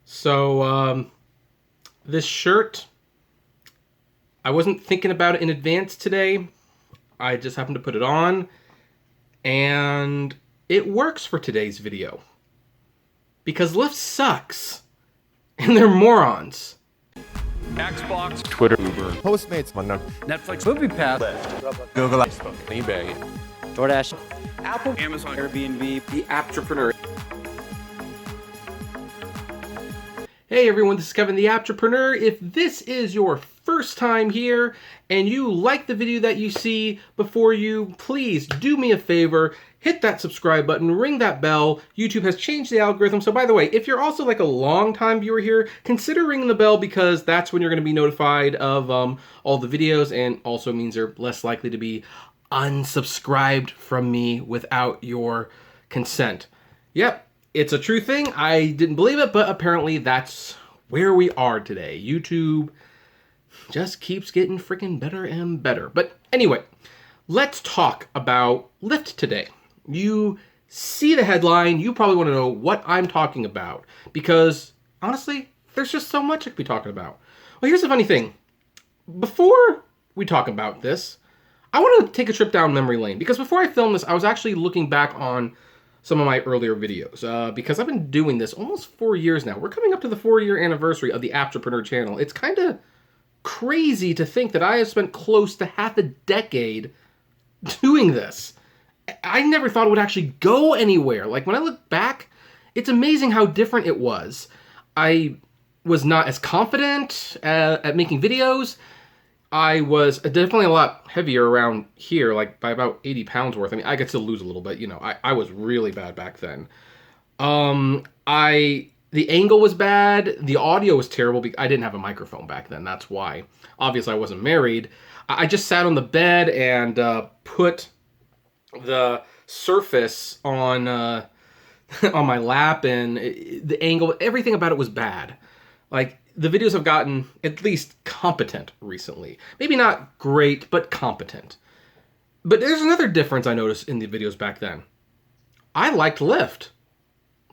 So, this shirt, I wasn't thinking about it in advance today. I just happened to put it on, and it works for today's video. Because Lyft sucks, and they're morons. Xbox, Twitter, Uber, Postmates, Netflix, MoviePass, Lyft, Google, Facebook, eBay, DoorDash, Apple, Amazon, Airbnb, The Apptrepreneur. Hey everyone, this is Kevin the Apptrepreneur. If this is your first time here and you like the video that you see before you, please do me a favor, hit that subscribe button, ring that bell. YouTube has changed the algorithm. So by the way, if you're also like a long-time viewer here, consider ringing the bell because that's when you're going to be notified of all the videos, and also means you're less likely to be unsubscribed from me without your consent. Yep. It's a true thing. I didn't believe it, but apparently that's where we are today. YouTube just keeps getting freaking better and better. But anyway, let's talk about Lyft today. You see the headline, you probably want to know what I'm talking about because honestly, there's just so much I could be talking about. Well, here's the funny thing. Before we talk about this, I want to take a trip down memory lane because before I filmed this, I was actually looking back on some of my earlier videos because I've been doing this almost 4 years now. We're coming up to the 4-year anniversary of the Apptrepreneur channel. It's kind of crazy to think that I have spent close to half a decade doing this. I never thought it would actually go anywhere. Like when I look back, it's amazing how different it was. I was not as confident at making videos. I was definitely a lot heavier around here, like by about 80 pounds worth. I mean, I could still lose a little bit, you know, I was really bad back then. The angle was bad. The audio was terrible because I didn't have a microphone back then. That's why. Obviously, I wasn't married. I just sat on the bed and put the Surface on on my lap, and the angle, everything about it was bad. Like, the videos have gotten at least competent recently. Maybe not great, but competent. But there's another difference I noticed in the videos back then. I liked Lyft.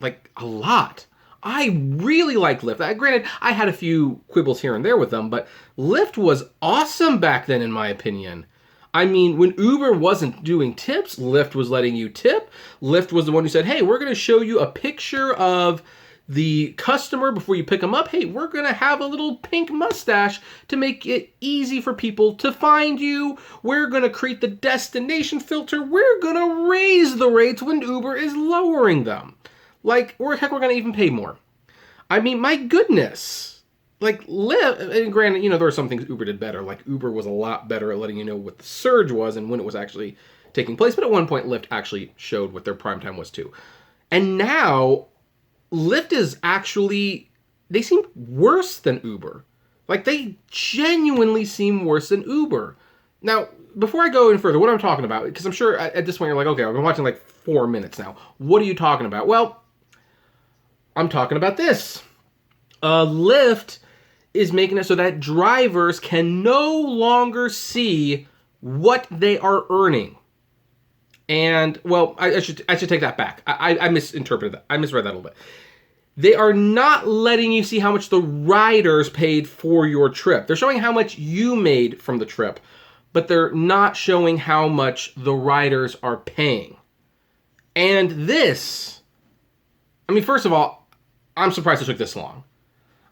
Like, a lot. I really liked Lyft. Granted, I had a few quibbles here and there with them, but Lyft was awesome back then, in my opinion. I mean, when Uber wasn't doing tips, Lyft was letting you tip. Lyft was the one who said, hey, we're going to show you a picture of the customer before you pick them up. Hey, we're going to have a little pink mustache to make it easy for people to find you. We're going to create the destination filter. We're going to raise the rates when Uber is lowering them. Like, or heck, we're going to even pay more. I mean, my goodness. Like, Lyft, and granted, you know, there are some things Uber did better. Like, Uber was a lot better at letting you know what the surge was and when it was actually taking place. But at one point, Lyft actually showed what their prime time was too. And now Lyft is actually, they seem worse than Uber. Like, they genuinely seem worse than Uber. Now, before I go any further, what I'm talking about, because I'm sure at this point you're like, okay, I've been watching like 4 minutes now. What are you talking about? Well, I'm talking about this. Lyft is making it so that drivers can no longer see what they are earning. And, well, I should take that back. I misinterpreted that. I misread that a little bit. They are not letting you see how much the riders paid for your trip. They're showing how much you made from the trip, but they're not showing how much the riders are paying. And this, I mean, first of all, I'm surprised it took this long.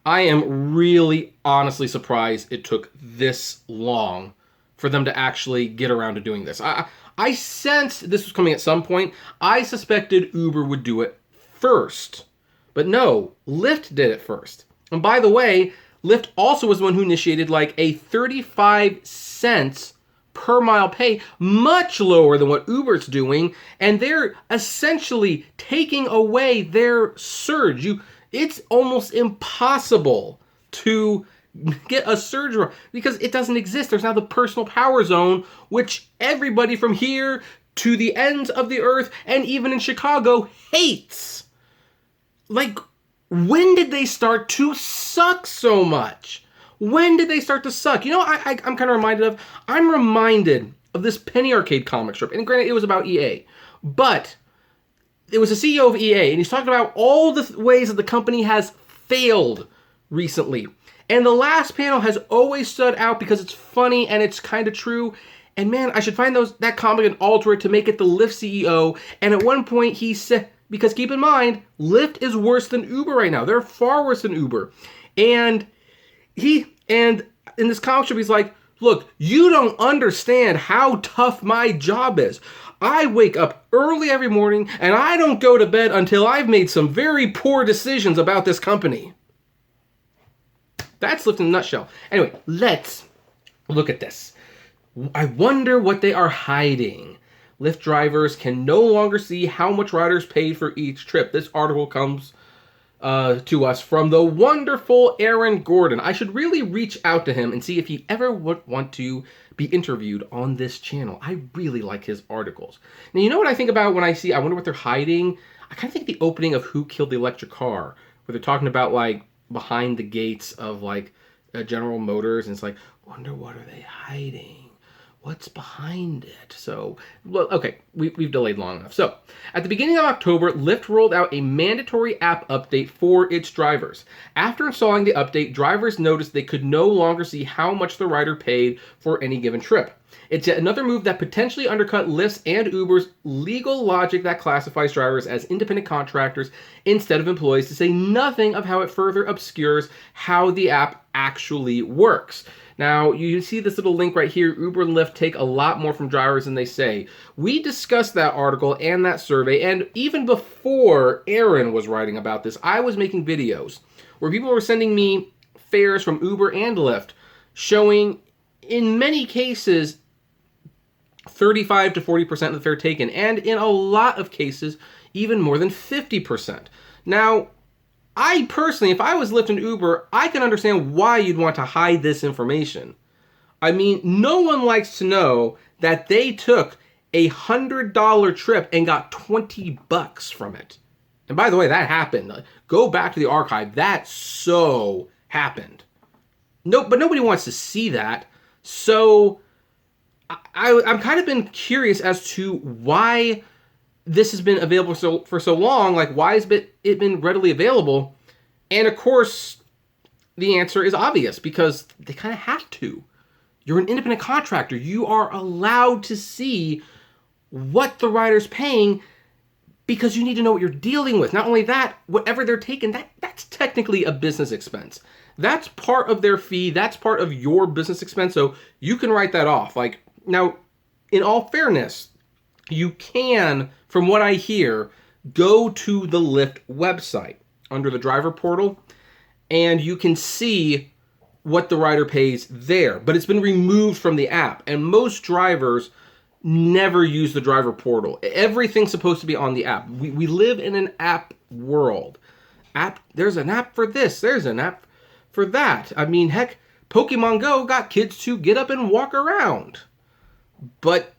I am really honestly surprised it took this long for them to actually get around to doing this. I sensed this was coming at some point. I suspected Uber would do it first. But no, Lyft did it first. And by the way, Lyft also was the one who initiated like a 35 cents per mile pay, much lower than what Uber's doing. And they're essentially taking away their surge. It's almost impossible to get a surge because it doesn't exist. There's now the personal power zone, which everybody from here to the ends of the earth and even in Chicago hates. Like, when did they start to suck so much? When did they start to suck? You know, I'm kind of reminded of this Penny Arcade comic strip. And granted, it was about EA. But it was the CEO of EA, and he's talking about all the ways that the company has failed recently. And the last panel has always stood out because it's funny and it's kind of true. And man, I should find that comic and alter it to make it the Lyft CEO. And at one point he said, because keep in mind, Lyft is worse than Uber right now. They're far worse than Uber. And in this comic strip, he's like, look, you don't understand how tough my job is. I wake up early every morning and I don't go to bed until I've made some very poor decisions about this company. That's Lyft in a nutshell. Anyway, let's look at this. I wonder what they are hiding. Lyft drivers can no longer see how much riders paid for each trip. This article comes to us from the wonderful Aaron Gordon. I should really reach out to him and see if he ever would want to be interviewed on this channel. I really like his articles. Now, you know what I think about when I wonder what they're hiding? I kind of think the opening of Who Killed the Electric Car, where they're talking about like behind the gates of like General Motors, and it's like, wonder what are they hiding? What's behind it? So, well, okay, we've delayed long enough. So, at the beginning of October, Lyft rolled out a mandatory app update for its drivers. After installing the update, drivers noticed they could no longer see how much the rider paid for any given trip. It's yet another move that potentially undercut Lyft's and Uber's legal logic that classifies drivers as independent contractors instead of employees, to say nothing of how it further obscures how the app actually works. Now, you see this little link right here. Uber and Lyft take a lot more from drivers than they say. We discussed that article and that survey, and even before Aaron was writing about this, I was making videos where people were sending me fares from Uber and Lyft showing, in many cases, 35 to 40% of the fare taken, and in a lot of cases, even more than 50%. Now, I personally, if I was Lyft and Uber, I can understand why you'd want to hide this information. I mean, no one likes to know that they took a $100 trip and got $20 from it. And by the way, that happened. Go back to the archive. That so happened. No, but nobody wants to see that. So I'm kind of been curious as to why this has been available for so long. Like, why has it been readily available? And of course, the answer is obvious, because they kind of have to. You're an independent contractor. You are allowed to see what the rider's paying because you need to know what you're dealing with. Not only that, whatever they're taking, that's technically a business expense. That's part of their fee. That's part of your business expense. So you can write that off. Like, now, in all fairness, you can, from what I hear, go to the Lyft website under the driver portal, and you can see what the rider pays there. But it's been removed from the app, and most drivers never use the driver portal. Everything's supposed to be on the app. We live in an app world. There's an app for this. There's an app for that. I mean, heck, Pokemon Go got kids to get up and walk around. But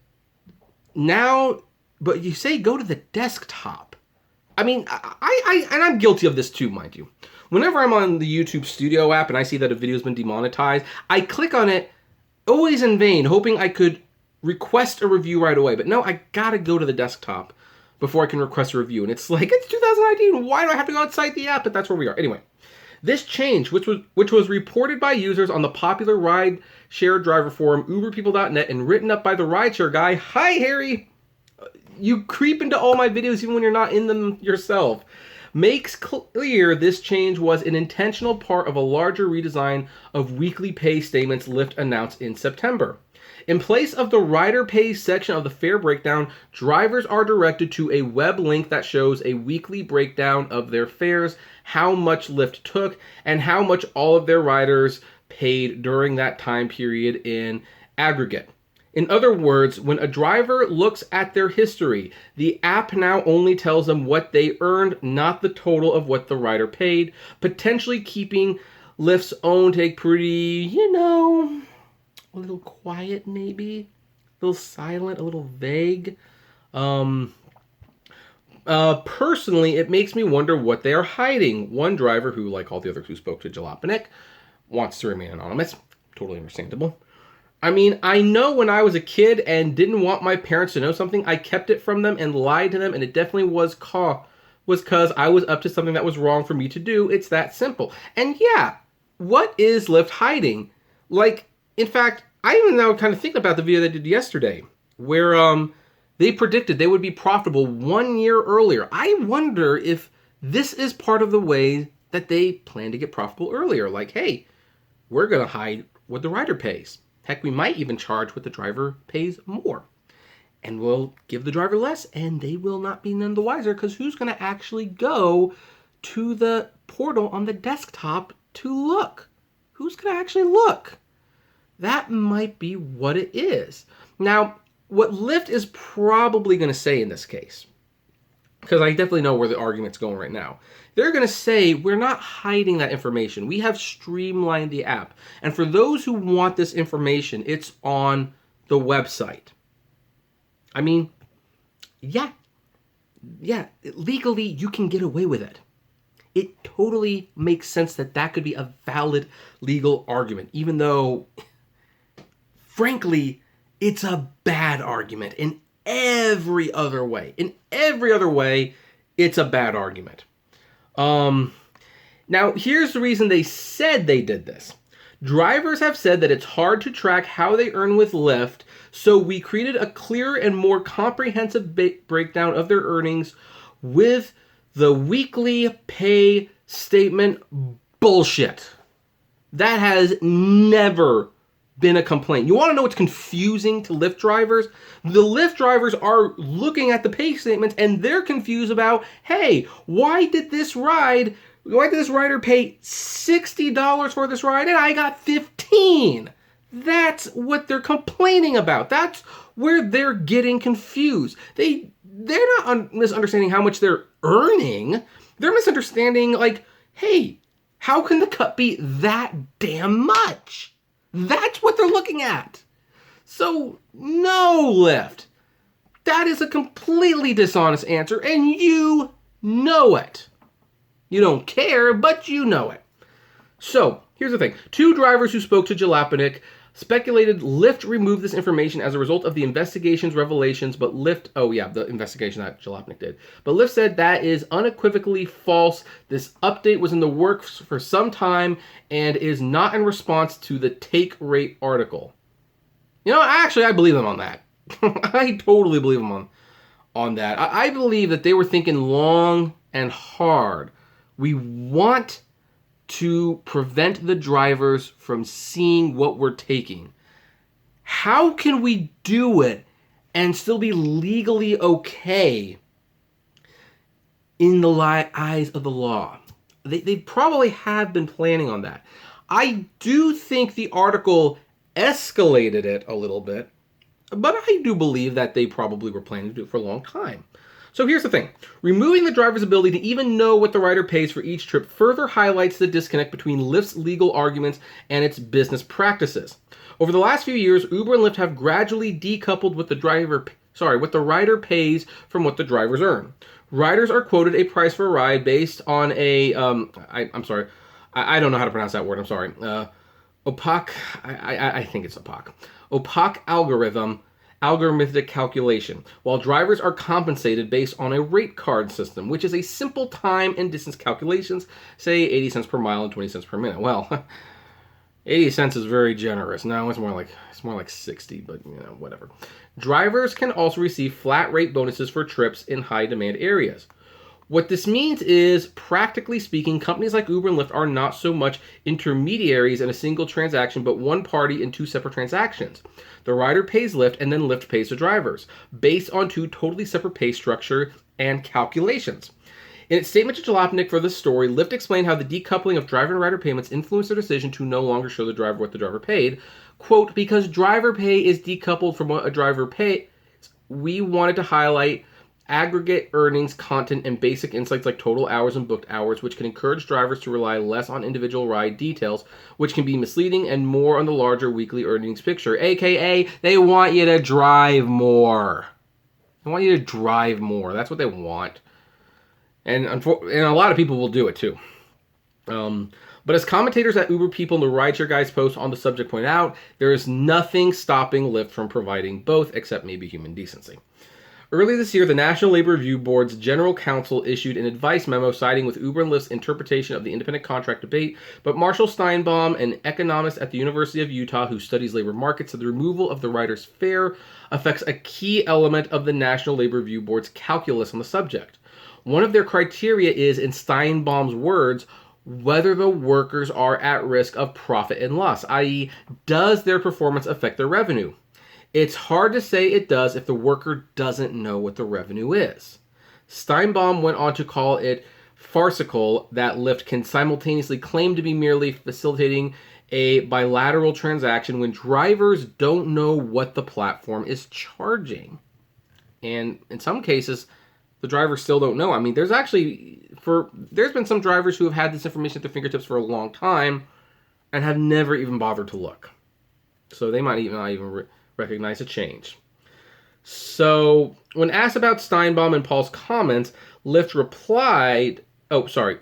you say go to the desktop. I mean, and I'm guilty of this too, mind you. Whenever I'm on the YouTube Studio app and I see that a video's been demonetized, I click on it, always in vain, hoping I could request a review right away. But no, I gotta go to the desktop before I can request a review. And it's like, it's 2019, why do I have to go outside the app? But that's where we are. Anyway, this change, which was reported by users on the popular rideshare driver forum, uberpeople.net, and written up by the rideshare guy, hi Harry, you creep into all my videos even when you're not in them yourself, makes clear this change was an intentional part of a larger redesign of weekly pay statements Lyft announced in September. In place of the rider pays section of the fare breakdown, drivers are directed to a web link that shows a weekly breakdown of their fares, how much Lyft took, and how much all of their riders paid during that time period in aggregate. In other words, when a driver looks at their history, the app now only tells them what they earned, not the total of what the rider paid, potentially keeping Lyft's own take pretty, a little quiet maybe, a little silent, a little vague. Personally, it makes me wonder what they are hiding. One driver who, like all the others who spoke to Jalopnik, wants to remain anonymous. Totally understandable. I mean, I know when I was a kid and didn't want my parents to know something, I kept it from them and lied to them, and it definitely was was because I was up to something that was wrong for me to do. It's that simple. And yeah, what is Lyft hiding? Like, in fact, I even now kind of thinking about the video they did yesterday, where they predicted they would be profitable 1 year earlier. I wonder if this is part of the way that they plan to get profitable earlier. Like, hey, we're going to hide what the rider pays. Heck, we might even charge what the driver pays more. And we'll give the driver less, and they will not be none the wiser, because who's going to actually go to the portal on the desktop to look? Who's going to actually look? That might be what it is. Now, what Lyft is probably going to say in this case, because I definitely know where the argument's going right now, they're going to say, we're not hiding that information. We have streamlined the app. And for those who want this information, it's on the website. I mean, yeah, legally you can get away with it. It totally makes sense that that could be a valid legal argument, even though, frankly, it's a bad argument in every other way. In every other way, it's a bad argument. Now, here's the reason they said they did this. Drivers have said that it's hard to track how they earn with Lyft, so we created a clearer and more comprehensive breakdown of their earnings with the weekly pay statement. Bullshit. That has never been a complaint. You want to know what's confusing to Lyft drivers? The Lyft drivers are looking at the pay statements and they're confused about, hey, why did this rider pay $60 for this ride and I got $15? That's what they're complaining about. That's where they're getting confused. They're not misunderstanding how much they're earning. They're misunderstanding, like, hey, how can the cut be that damn much? That's what they're looking at. So, no, Lyft. That is a completely dishonest answer, and you know it. You don't care, but you know it. So, here's the thing. 2 drivers who spoke to Jalopnik speculated Lyft removed this information as a result of the investigation's revelations, but Lyft, the investigation that Jalopnik did. But Lyft said that is unequivocally false. This update was in the works for some time and is not in response to the take rate article. You know, actually, I believe them on that. I totally believe them on that. I believe that they were thinking long and hard. We want to prevent the drivers from seeing what we're taking. How can we do it and still be legally okay in the eyes of the law? They probably have been planning on that. I do think the article escalated it a little bit, but I do believe that they probably were planning to do it for a long time. So here's the thing. Removing the driver's ability to even know what the rider pays for each trip further highlights the disconnect between Lyft's legal arguments and its business practices. Over the last few years, Uber and Lyft have gradually decoupled what the rider pays from what the drivers earn. Riders are quoted a price for a ride based on a, I don't know how to pronounce that word, I'm sorry. Opaque, I think it's opaque. Opaque algorithmic calculation, while drivers are compensated based on a rate card system, which is a simple time and distance calculations, say 80 cents per mile and 20 cents per minute. Well, 80 cents is very generous. No, it's more like 60, but whatever. Drivers can also receive flat rate bonuses for trips in high demand areas. What this means is, practically speaking, companies like Uber and Lyft are not so much intermediaries in a single transaction, but one party in 2 separate transactions. The rider pays Lyft, and then Lyft pays the drivers, based on 2 totally separate pay structure and calculations. In its statement to Jalopnik for this story, Lyft explained how the decoupling of driver and rider payments influenced their decision to no longer show the driver what the driver paid. Quote, because driver pay is decoupled from what a driver pays, we wanted to highlight aggregate earnings, content, and basic insights like total hours and booked hours, which can encourage drivers to rely less on individual ride details, which can be misleading, and more on the larger weekly earnings picture, aka they want you to drive more. They want you to drive more. That's what they want. And a lot of people will do it too. But as commentators at Uber People and the Rideshare Guys post on the subject point out, there is nothing stopping Lyft from providing both, except maybe human decency. Early this year, the National Labor Review Board's General Counsel issued an advice memo siding with Uber and Lyft's interpretation of the independent contract debate, but Marshall Steinbaum, an economist at the University of Utah who studies labor markets, said the removal of the rider's fare affects a key element of the National Labor Review Board's calculus on the subject. One of their criteria is, in Steinbaum's words, whether the workers are at risk of profit and loss, i.e., does their performance affect their revenue? It's hard to say it does if the worker doesn't know what the revenue is. Steinbaum went on to call it farcical that Lyft can simultaneously claim to be merely facilitating a bilateral transaction when drivers don't know what the platform is charging. And in some cases, the drivers still don't know. I mean, there's been some drivers who have had this information at their fingertips for a long time and have never even bothered to look. So they might not even recognize a change. So when asked about Steinbaum and Paul's comments, Lyft replied,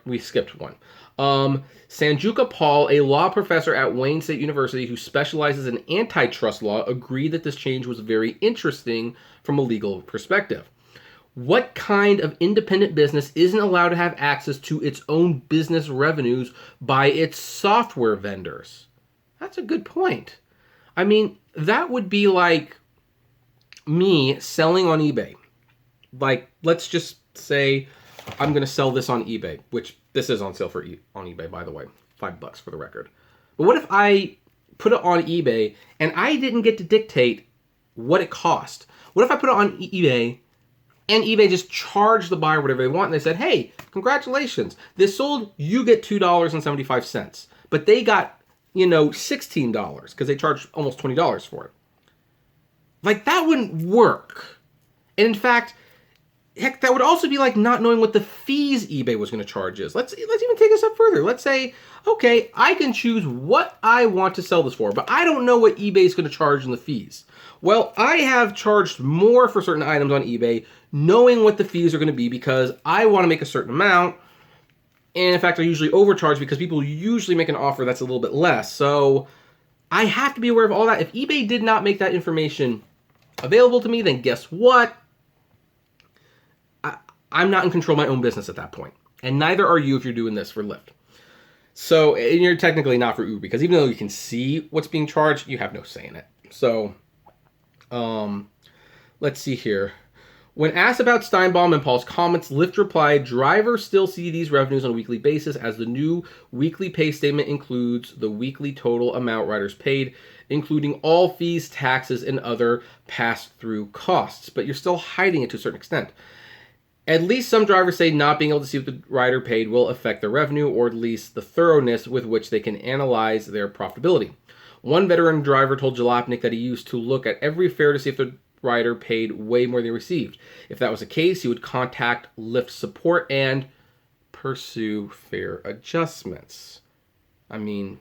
we skipped one. Sanjuka Paul, a law professor at Wayne State University who specializes in antitrust law, agreed that this change was very interesting from a legal perspective. What kind of independent business isn't allowed to have access to its own business revenues by its software vendors? That's a good point. I mean, that would be like me selling on eBay. Like, let's just say I'm going to sell this on eBay, which this is on sale on eBay, by the way. $5 for the record. But what if I put it on eBay and I didn't get to dictate what it cost? What if I put it on eBay and eBay just charged the buyer whatever they want and they said, hey, congratulations, this sold, you get $2.75. But they got $16 because they charged almost $20 for it. Like, that wouldn't work. And in fact, heck, that would also be like not knowing what the fees eBay was going to charge is. Let's even take a step further. Let's say, okay, I can choose what I want to sell this for, but I don't know what eBay is going to charge in the fees. Well, I have charged more for certain items on eBay, knowing what the fees are going to be because I want to make a certain amount. And in fact, I usually overcharge because people usually make an offer that's a little bit less. So I have to be aware of all that. If eBay did not make that information available to me, then guess what? I'm not in control of my own business at that point. And neither are you if you're doing this for Lyft. So, and you're technically not for Uber because even though you can see what's being charged, you have no say in it. So, let's see here. When asked about Steinbaum and Paul's comments, Lyft replied, drivers still see these revenues on a weekly basis as the new weekly pay statement includes the weekly total amount riders paid, including all fees, taxes, and other pass-through costs. But you're still hiding it to a certain extent. At least some drivers say not being able to see what the rider paid will affect their revenue, or at least the thoroughness with which they can analyze their profitability. One veteran driver told Jalopnik that he used to look at every fare to see if the rider paid way more than he received. If that was the case, he would contact Lyft support and pursue fare adjustments. I mean,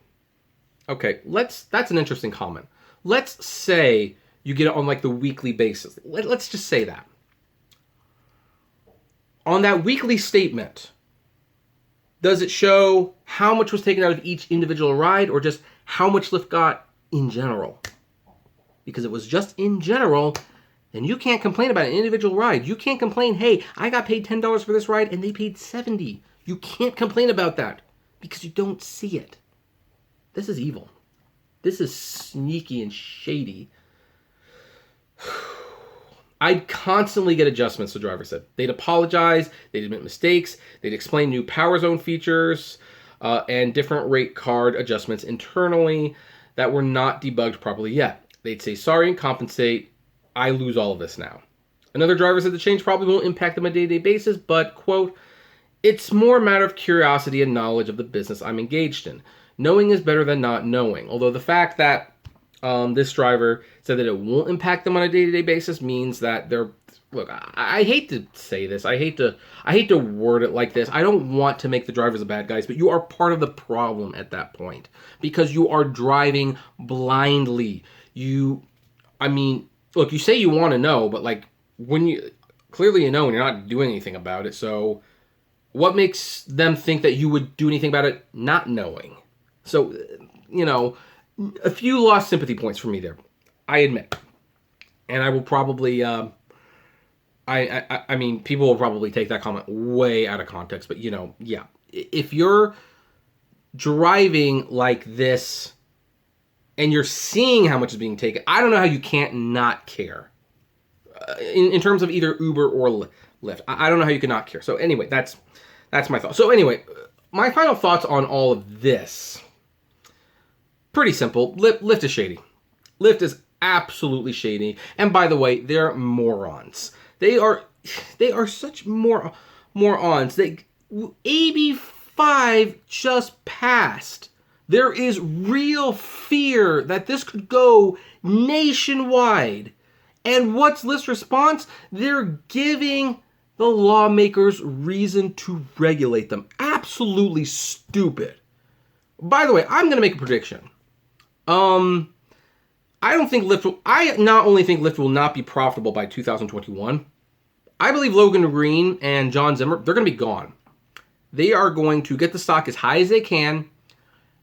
okay, that's an interesting comment. Let's say you get it on like the weekly basis. Let's just say that. On that weekly statement, does it show how much was taken out of each individual ride or just how much Lyft got in general? Because it was just in general, then you can't complain about an individual ride. You can't complain, hey, I got paid $10 for this ride and they paid $70. You can't complain about that because you don't see it. This is evil. This is sneaky and shady. I'd constantly get adjustments, the driver said. They'd apologize, they'd admit mistakes, they'd explain new Power Zone features and different rate card adjustments internally that were not debugged properly yet. They'd say sorry and compensate. I lose all of this now. Another driver said the change probably won't impact them on a day-to-day basis, but, quote, it's more a matter of curiosity and knowledge of the business I'm engaged in. Knowing is better than not knowing. Although the fact that this driver said that it won't impact them on a day-to-day basis means that they're... Look, I hate to say this. I hate to word it like this. I don't want to make the drivers the bad guys, but you are part of the problem at that point because you are driving blindly. Look, you say you want to know, but like when you clearly you know and you're not doing anything about it. So what makes them think that you would do anything about it not knowing? So, a few lost sympathy points for me there, I admit. And I will probably I mean, people will probably take that comment way out of context, but yeah. If you're driving like this and you're seeing how much is being taken, I don't know how you can't not care. In terms of either Uber or Lyft, I don't know how you can not care. So anyway, that's my thought. So anyway, my final thoughts on all of this. Pretty simple. Lyft is shady. Lyft is absolutely shady. And by the way, they're morons. They are such morons. AB5 just passed. There is real fear that this could go nationwide. And what's Lyft's response? They're giving the lawmakers reason to regulate them. Absolutely stupid. By the way, I'm going to make a prediction. I not only think Lyft will not be profitable by 2021, I believe Logan Green and John Zimmer, they're going to be gone. They are going to get the stock as high as they can.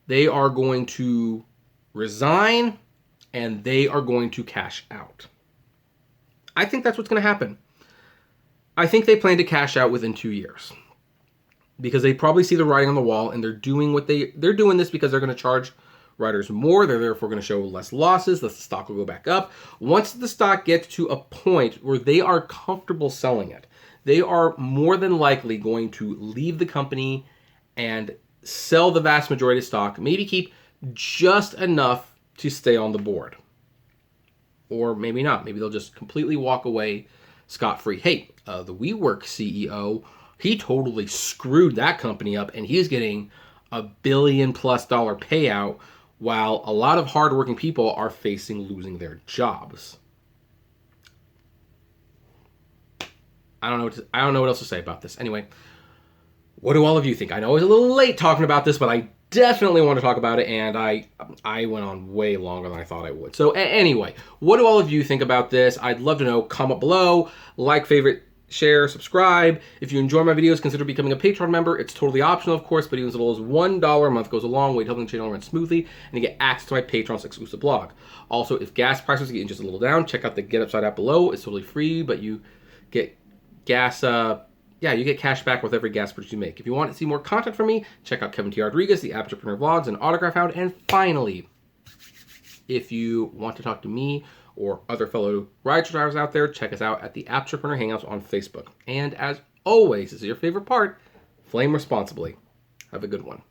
They are going to resign, and they are going to cash out. I think that's what's going to happen. I think they plan to cash out within 2 years because they probably see the writing on the wall, and they're doing this because they're going to charge riders more. They're therefore going to show less losses. The stock will go back up. Once the stock gets to a point where they are comfortable selling it, they are more than likely going to leave the company and sell the vast majority of stock, maybe keep just enough to stay on the board. Or maybe not. Maybe they'll just completely walk away scot-free. Hey, the WeWork CEO, he totally screwed that company up, and he's getting $1 billion+ payout while a lot of hardworking people are facing losing their jobs. I don't know what else to say about this. Anyway, what do all of you think? I know I was a little late talking about this, but I definitely want to talk about it, and I went on way longer than I thought I would. So anyway, what do all of you think about this? I'd love to know. Comment below, like, favorite, share, subscribe. If you enjoy my videos, consider becoming a Patreon member. It's totally optional, of course, but even as little as $1 a month goes a long way to helping the channel run smoothly, and you get access to my Patreon's exclusive blog. Also, if gas prices get just a little down, check out the Get Upside app below. It's totally free, but you get gas, you get cash back with every gas purchase you make. If you want to see more content from me, check out Kevin T. Rodriguez, the Apptrepreneur vlogs, and Autograph Hound. And finally, if you want to talk to me or other fellow ride drivers out there, check us out at the Apptrepreneur Hangouts on Facebook. And as always, this is your favorite part, flame responsibly. Have a good one.